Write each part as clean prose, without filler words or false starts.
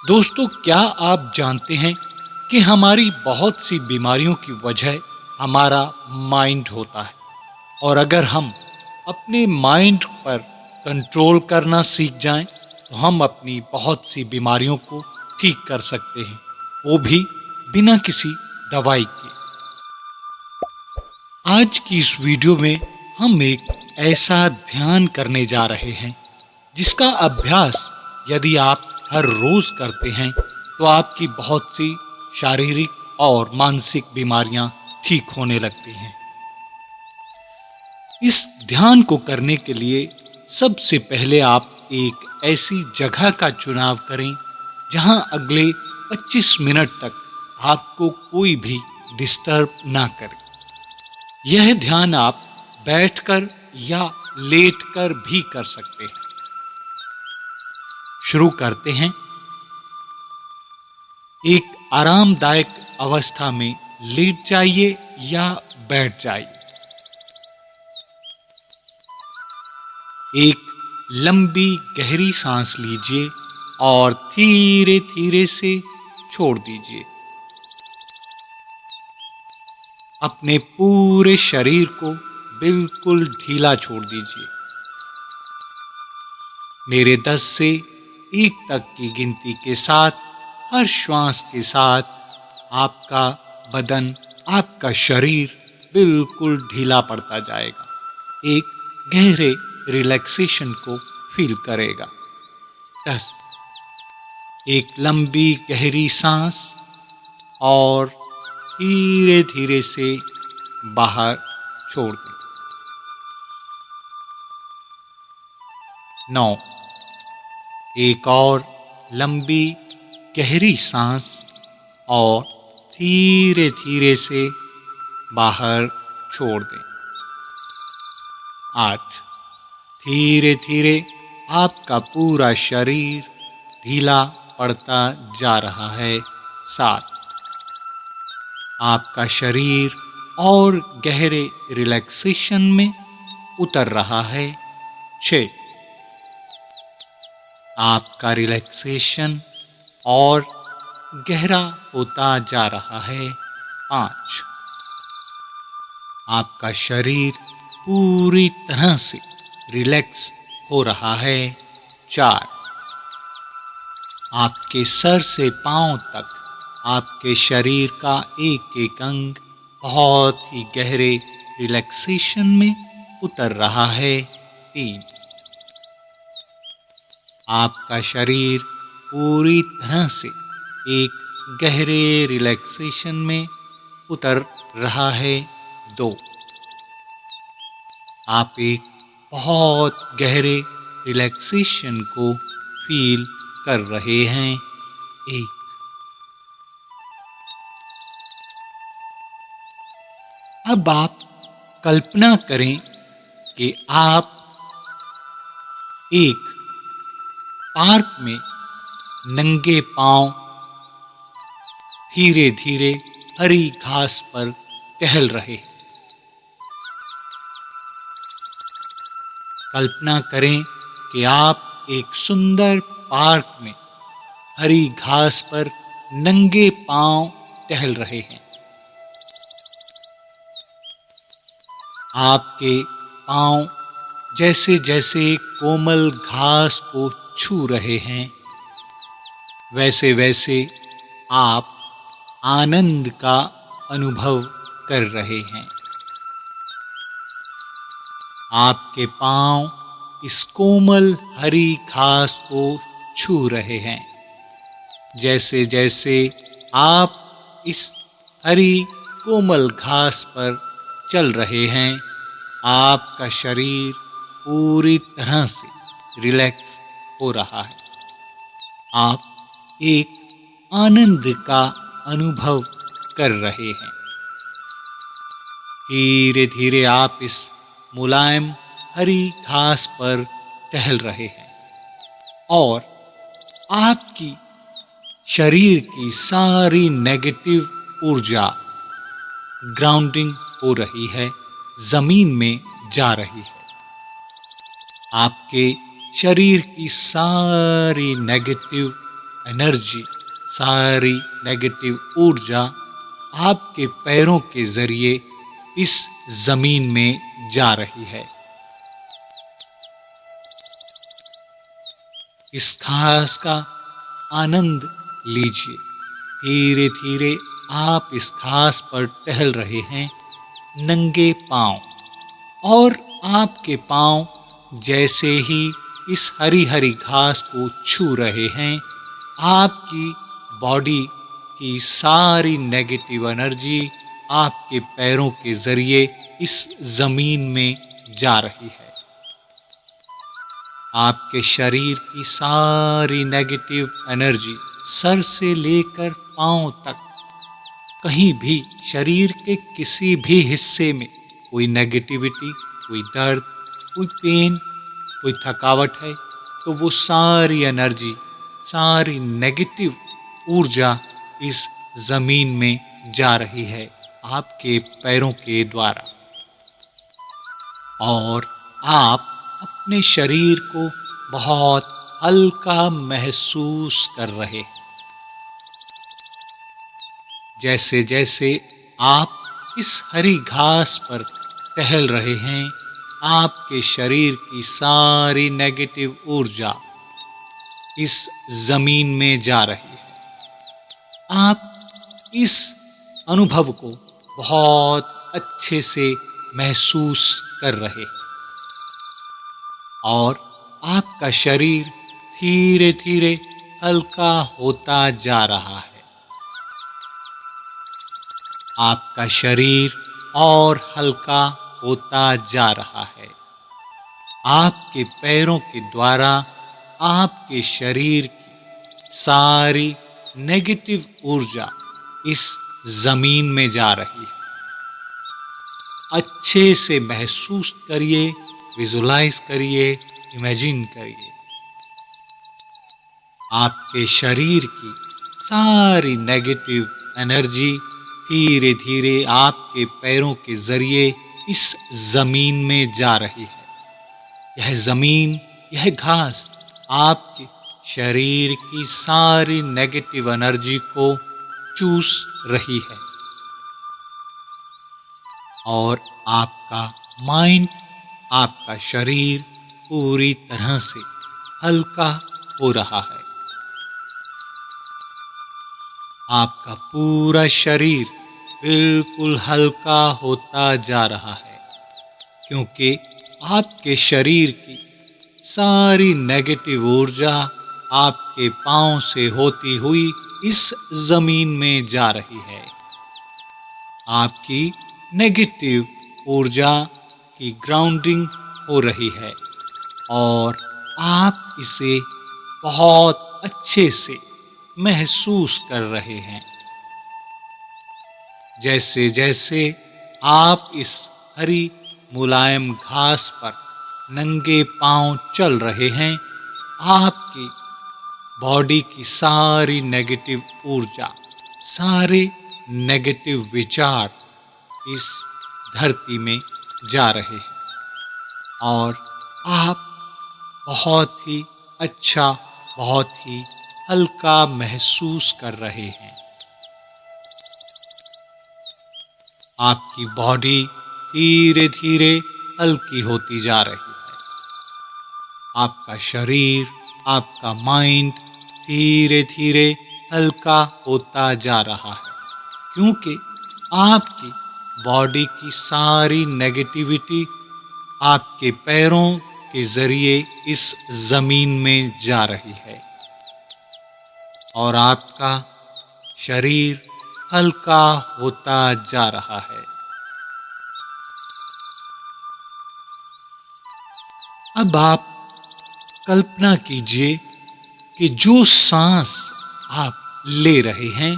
दोस्तों, क्या आप जानते हैं कि हमारी बहुत सी बीमारियों की वजह हमारा माइंड होता है। और अगर हम अपने माइंड पर कंट्रोल करना सीख जाएं तो हम अपनी बहुत सी बीमारियों को ठीक कर सकते हैं, वो भी बिना किसी दवाई के। आज की इस वीडियो में हम एक ऐसा ध्यान करने जा रहे हैं जिसका अभ्यास यदि आप हर रोज करते हैं तो आपकी बहुत सी शारीरिक और मानसिक बीमारियां ठीक होने लगती हैं। इस ध्यान को करने के लिए सबसे पहले आप एक ऐसी जगह का चुनाव करें जहां अगले 25 मिनट तक आपको कोई भी डिस्टर्ब ना करे। यह ध्यान आप बैठकर या लेटकर भी कर सकते हैं। शुरू करते हैं। एक आरामदायक अवस्था में लेट जाइए या बैठ जाइए। एक लंबी गहरी सांस लीजिए और धीरे धीरे से छोड़ दीजिए। अपने पूरे शरीर को बिल्कुल ढीला छोड़ दीजिए। मेरे 10 से 1 तक की गिनती के साथ हर श्वास के साथ आपका बदन, आपका शरीर बिल्कुल ढीला पड़ता जाएगा, एक गहरे रिलैक्सेशन को फील करेगा। 10। एक लंबी गहरी सांस और धीरे धीरे से बाहर छोड़ दें। 9। एक और लंबी गहरी सांस और धीरे धीरे से बाहर छोड़ दें। 8। धीरे धीरे आपका पूरा शरीर ढीला पड़ता जा रहा है। 7। आपका शरीर और गहरे रिलैक्सेशन में उतर रहा है। 6। आपका रिलैक्सेशन और गहरा होता जा रहा है। 5। आपका शरीर पूरी तरह से रिलैक्स हो रहा है। 4। आपके सर से पांव तक आपके शरीर का एक एक अंग बहुत ही गहरे रिलैक्सेशन में उतर रहा है। 3। आपका शरीर पूरी तरह से एक गहरे रिलैक्सेशन में उतर रहा है। 2। आप एक बहुत गहरे रिलैक्सेशन को फील कर रहे हैं। 1। अब आप कल्पना करें कि आप एक पार्क में नंगे पांव धीरे धीरे हरी घास पर टहल रहे हैं। कल्पना करें कि आप एक सुंदर पार्क में हरी घास पर नंगे पांव टहल रहे हैं। आपके पांव जैसे जैसे कोमल घास को छू रहे हैं, वैसे वैसे आप आनंद का अनुभव कर रहे हैं। आपके पांव इस कोमल हरी घास को छू रहे हैं। जैसे जैसे आप इस हरी कोमल घास पर चल रहे हैं, आपका शरीर पूरी तरह से रिलैक्स हो रहा है। आप एक आनंद का अनुभव कर रहे हैं। धीरे धीरे आप इस मुलायम हरी घास पर टहल रहे हैं और आपकी शरीर की सारी नेगेटिव ऊर्जा ग्राउंडिंग हो रही है, जमीन में जा रही है। आपके शरीर की सारी नेगेटिव एनर्जी, सारी नेगेटिव ऊर्जा आपके पैरों के जरिए इस जमीन में जा रही है। इस घास का आनंद लीजिए। धीरे धीरे आप इस घास पर टहल रहे हैं, नंगे पांव, और आपके पांव जैसे ही इस हरी हरी घास को छू रहे हैं, आपकी बॉडी की सारी नेगेटिव एनर्जी आपके पैरों के जरिए इस जमीन में जा रही है। आपके शरीर की सारी नेगेटिव एनर्जी सर से लेकर पांव तक, कहीं भी शरीर के किसी भी हिस्से में कोई नेगेटिविटी, कोई दर्द, कोई पेन, कोई थकावट है, तो वो सारी एनर्जी, सारी नेगेटिव ऊर्जा इस जमीन में जा रही है आपके पैरों के द्वारा। और आप अपने शरीर को बहुत हल्का महसूस कर रहे हैं। जैसे जैसे आप इस हरी घास पर टहल रहे हैं, आपके शरीर की सारी नेगेटिव ऊर्जा इस जमीन में जा रही है। आप इस अनुभव को बहुत अच्छे से महसूस कर रहे हैं और आपका शरीर धीरे धीरे हल्का होता जा रहा है। आपका शरीर और हल्का होता जा रहा है। आपके पैरों के द्वारा आपके शरीर की सारी नेगेटिव ऊर्जा इस जमीन में जा रही है। अच्छे से महसूस करिए, विजुलाइज करिए, इमेजिन करिए। आपके शरीर की सारी नेगेटिव एनर्जी धीरे धीरे आपके पैरों के जरिए इस जमीन में जा रही है। यह जमीन, यह घास आपके शरीर की सारी नेगेटिव एनर्जी को चूस रही है और आपका माइंड, आपका शरीर पूरी तरह से हल्का हो रहा है। आपका पूरा शरीर बिल्कुल हल्का होता जा रहा है, क्योंकि आपके शरीर की सारी नेगेटिव ऊर्जा आपके पांव से होती हुई इस जमीन में जा रही है। आपकी नेगेटिव ऊर्जा की ग्राउंडिंग हो रही है और आप इसे बहुत अच्छे से महसूस कर रहे हैं। जैसे जैसे आप इस हरी मुलायम घास पर नंगे पांव चल रहे हैं, आपकी बॉडी की सारी नेगेटिव ऊर्जा, सारे नेगेटिव विचार इस धरती में जा रहे हैं और आप बहुत ही अच्छा, बहुत ही हल्का महसूस कर रहे हैं। आपकी बॉडी धीरे धीरे हल्की होती जा रही है। आपका शरीर, आपका माइंड धीरे धीरे हल्का होता जा रहा है, क्योंकि आपकी बॉडी की सारी नेगेटिविटी आपके पैरों के जरिए इस जमीन में जा रही है और आपका शरीर हल्का होता जा रहा है। अब आप कल्पना कीजिए कि जो सांस आप ले रहे हैं,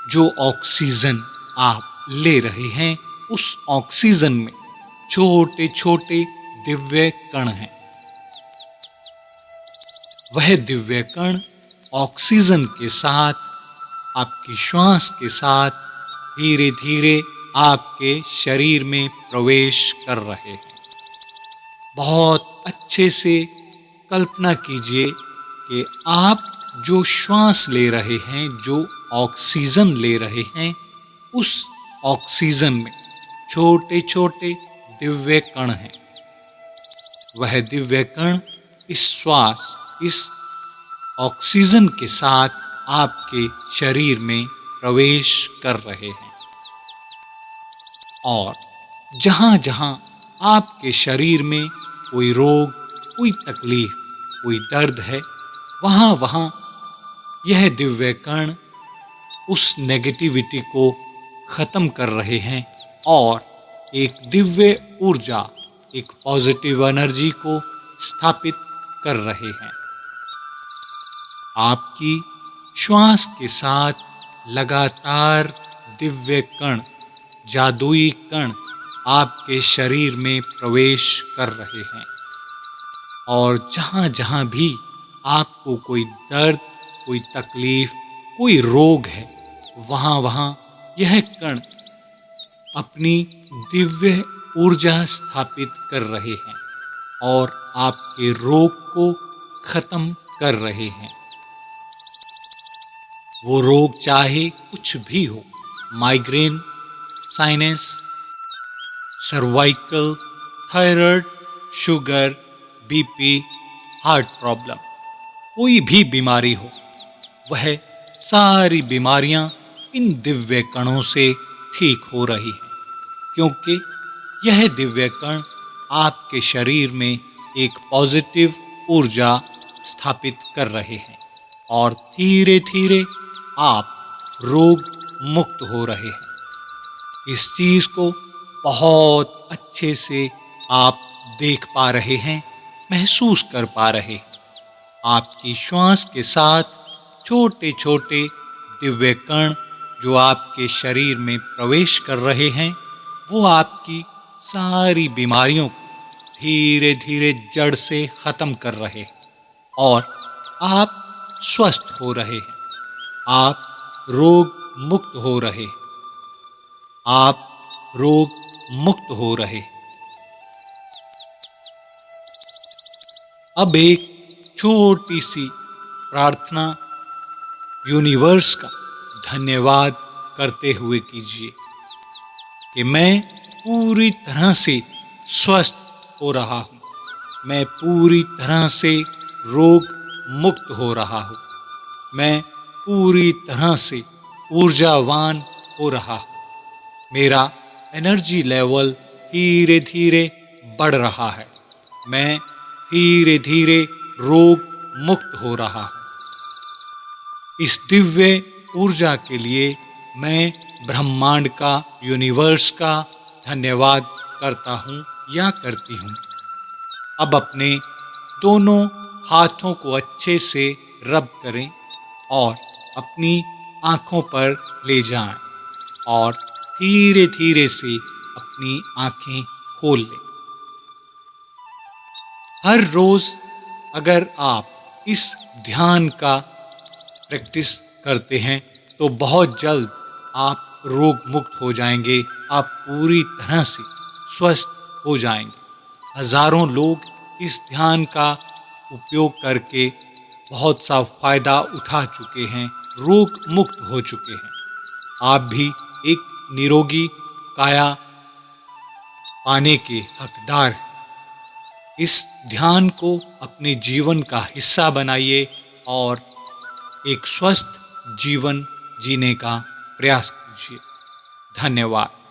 जो ऑक्सीजन आप ले रहे हैं, उस ऑक्सीजन में छोटे छोटे दिव्य कण हैं। वह दिव्य कण ऑक्सीजन के साथ, आपकी श्वास के साथ धीरे धीरे आपके शरीर में प्रवेश कर रहे हैं। बहुत अच्छे से कल्पना कीजिए कि आप जो श्वास ले रहे हैं, जो ऑक्सीजन ले रहे हैं, उस ऑक्सीजन में छोटे छोटे दिव्य कण हैं। वह दिव्य कण इस श्वास, इस ऑक्सीजन के साथ आपके शरीर में प्रवेश कर रहे हैं और जहां जहां आपके शरीर में कोई रोग, कोई तकलीफ, कोई दर्द है, वहां वहां यह दिव्य कण उस नेगेटिविटी को खत्म कर रहे हैं और एक दिव्य ऊर्जा, एक पॉजिटिव एनर्जी को स्थापित कर रहे हैं। आपकी श्वास के साथ लगातार दिव्य कण, जादुई कण आपके शरीर में प्रवेश कर रहे हैं और जहां जहां भी आपको कोई दर्द, कोई तकलीफ, कोई रोग है, वहां वहां यह कण अपनी दिव्य ऊर्जा स्थापित कर रहे हैं और आपके रोग को खत्म कर रहे हैं। वो रोग चाहे कुछ भी हो, migraine, sinus, cervical, thyroid, sugar, BP, heart problem, कोई भी बीमारी हो, वह सारी बीमारियां इन दिव्य कणों से ठीक हो रही हैं, क्योंकि यह दिव्य कण आपके शरीर में एक पॉजिटिव ऊर्जा स्थापित कर रहे हैं और धीरे धीरे आप रोग मुक्त हो रहे हैं। इस चीज को बहुत अच्छे से आप देख पा रहे हैं, महसूस कर पा रहे हैं। आपकी श्वास के साथ छोटे छोटे दिव्य कण जो आपके शरीर में प्रवेश कर रहे हैं, वो आपकी सारी बीमारियों को धीरे धीरे जड़ से खत्म कर रहे हैं और आप स्वस्थ हो रहे हैं, आप रोग मुक्त हो रहे, आप रोग मुक्त हो रहे। अब एक छोटी सी प्रार्थना यूनिवर्स का धन्यवाद करते हुए कीजिए कि मैं पूरी तरह से स्वस्थ हो रहा हूँ, मैं पूरी तरह से रोग मुक्त हो रहा हूँ, मैं पूरी तरह से ऊर्जावान हो रहा हूँ, मेरा एनर्जी लेवल धीरे धीरे बढ़ रहा है, मैं धीरे धीरे रोग मुक्त हो रहा हूँ। इस दिव्य ऊर्जा के लिए मैं ब्रह्मांड का, यूनिवर्स का धन्यवाद करता हूँ या करती हूँ। अब अपने दोनों हाथों को अच्छे से रब करें और अपनी आँखों पर ले जाएं और धीरे धीरे से अपनी आँखें खोल लें। हर रोज अगर आप इस ध्यान का प्रैक्टिस करते हैं तो बहुत जल्द आप रोग मुक्त हो जाएंगे, आप पूरी तरह से स्वस्थ हो जाएंगे। हजारों लोग इस ध्यान का उपयोग करके बहुत सा फायदा उठा चुके हैं, रोग मुक्त हो चुके हैं। आप भी एक निरोगी काया पाने के हकदार हैं। इस ध्यान को अपने जीवन का हिस्सा बनाइए और एक स्वस्थ जीवन जीने का प्रयास कीजिए। धन्यवाद।